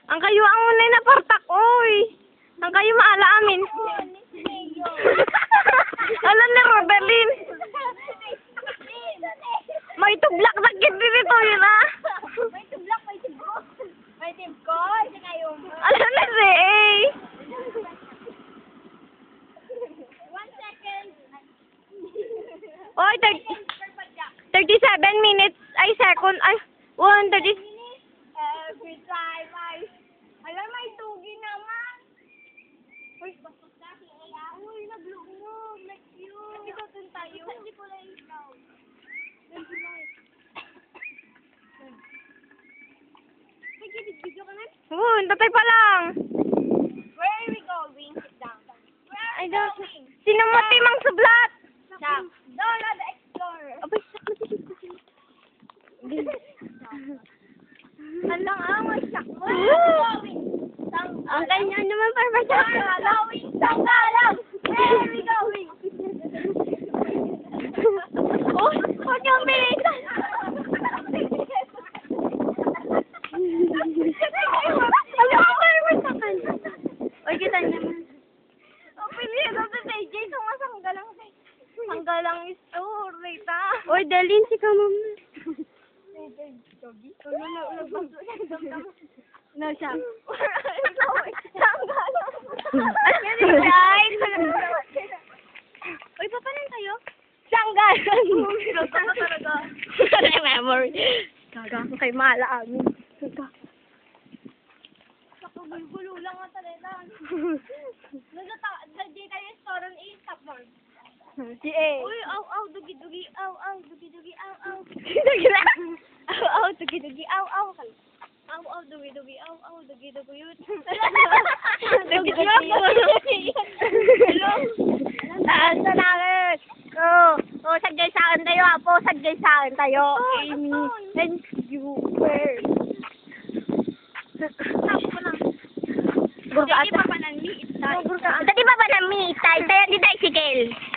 Ang kayo ang unay na partak, oy. Ang kayo maala amin. Alam ni Roberlin. May tublak na kid dito yun, ah. Alam na si A. 1 second. Oy, 37 minutes. Ay, second. Ay, 1:30. Every time alam, may tugi naman. Uy, bakit kasi uy, nag-vlog mo. Like you. Hindi ko dun tayo. Hindi ko lang ikaw. May video ka na? Tatay pa lang. Where are we going? Sit down. Where are I we don't. going? Sino mo timang sublat? Sam. Dora the Explorer. Abay, sakit. Alang sak mo. Ang kanya naman para siya. Going. Sanggalang. Where are we going? Oh, huwag niyong bilisan. Ano ang karma sa kanya? Oy, kita naman. Ang pili na sa JJ. Sumasanggalang sa Hanggalang store, Rita. Oy, dalhin si kamama. No, siya. Uy, papanan tayo? Sanggalan. Memory. Gaga, kay Mala amin. Gulo lang ang taleta. Nagdi tayo store on stop board. Si A. Uy, aw, dugi-dugi, aw, dugi-dugi, aw. Dugi na. Aw, dugi-dugi, aw. Aw, dugi-dugi, aw, dugi-dugi yun. Dugi-dugi. Saan na namin? Oh, sadyay sa akin tayo, Apo. Sadyay sa akin tayo. Amy. And you. Where? Hindi pa pa nang liit tayo. Dati ba ba na mi? Tayo, di tricycle.